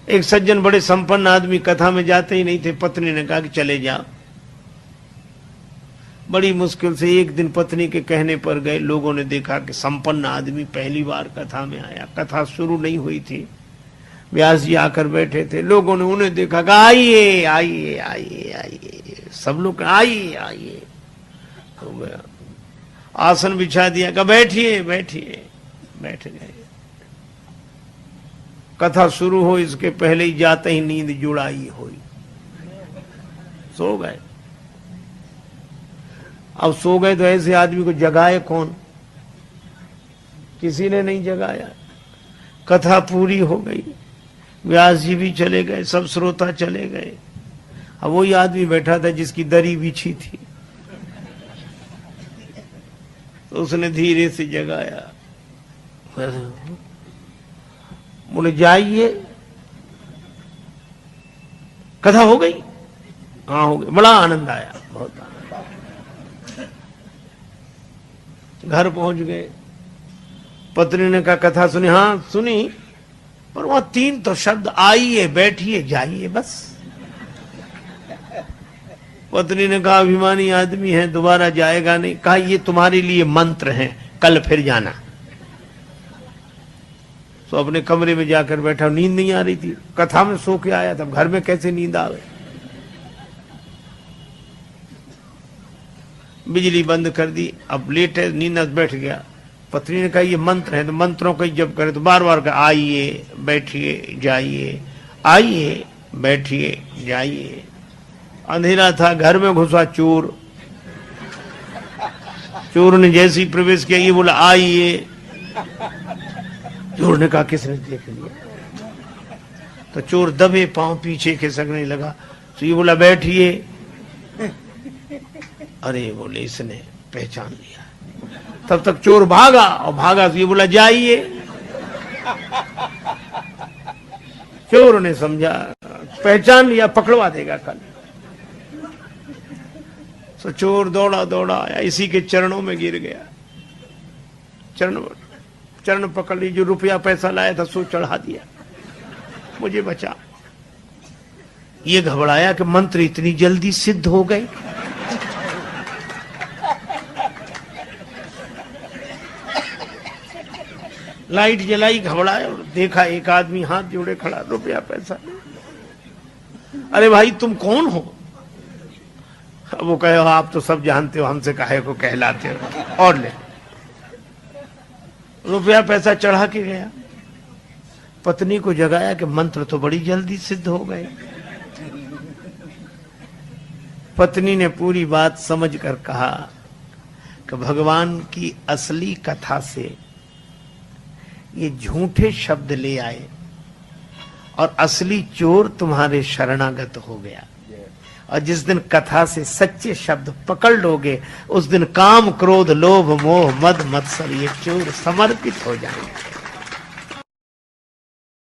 एक सज्जन बड़े संपन्न आदमी कथा में जाते ही नहीं थे। पत्नी ने कहा कि चले जाओ। बड़ी मुश्किल से एक दिन पत्नी के कहने पर गए। लोगों ने देखा कि संपन्न आदमी पहली बार कथा में आया। कथा शुरू नहीं हुई थी, व्यास जी आकर बैठे थे। लोगों ने उन्हें देखा कि आइए आइए आइए आइए, सब लोग आइए आइए हो गया। आसन बिछा दिया, कहा बैठिए बैठिए, बैठ गए। कथा शुरू हो इसके पहले ही जाते ही नींद जुड़ाई हुई, सो गए। अब सो गए तो ऐसे आदमी को जगाए कौन? किसी ने नहीं जगाया। कथा पूरी हो गई, व्यास जी भी चले गए, सब श्रोता चले गए। अब वही आदमी बैठा था जिसकी दरी बिछी थी, तो उसने धीरे से जगाया। बोले जाइए, कथा हो गई? हाँ हो गई। बड़ा आनंद आया, बहुत आनंद। घर पहुंच गए। पत्नी ने कहा कथा सुनी? हाँ सुनी, पर वहां 3 तो शब्द आइए बैठिए जाइए बस। पत्नी ने कहा अभिमानी आदमी है, दोबारा जाएगा नहीं। कहा ये तुम्हारे लिए मंत्र हैं, कल फिर जाना। तो अपने कमरे में जाकर बैठा। नींद नहीं आ रही थी, कथा में सो के आया था, घर में कैसे नींद आवे। बिजली बंद कर दी। अब लेट है, नींद बैठ गया। पत्नी ने कहा ये मंत्र है, तो मंत्रों का जप करे तो बार बार कहा आइए बैठिए जाइए, आइए बैठिए जाइए। अंधेरा था, घर में घुसा चोर। चोर ने जैसे ही प्रवेश किया, ये बोला आइए। चोर ने कहा किसने देख लिया? तो चोर दबे पांव पीछे खिसकने लगा। तो ये बोला बैठिए। अरे बोले इसने पहचान लिया। तब तक चोर भागा, और भागा तो ये बोला जाइए। चोर ने समझा पहचान लिया, पकड़वा देगा कल। तो चोर दौड़ा दौड़ा आया, इसी के चरणों में गिर गया। चरण पकड़ ली। जो रुपया पैसा लाया था सो चढ़ा दिया, मुझे बचा। ये घबराया कि मंत्र इतनी जल्दी सिद्ध हो गए। लाइट जलाई, घबराया और देखा एक आदमी हाथ जोड़े खड़ा, रुपया पैसा। अरे भाई तुम कौन हो? वो कहे आप तो सब जानते हो, हमसे काहे को कहलाते हो, और ले। रुपया पैसा चढ़ा के गया। पत्नी को जगाया कि मंत्र तो बड़ी जल्दी सिद्ध हो गए। पत्नी ने पूरी बात समझकर कहा कि भगवान की असली कथा से ये झूठे शब्द ले आए और असली चोर तुम्हारे शरणागत हो गया। और जिस दिन कथा से सच्चे शब्द पकड़ लोगे, उस दिन काम क्रोध लोभ मोह मद मत्सर ये चोर समर्पित हो जाएंगे।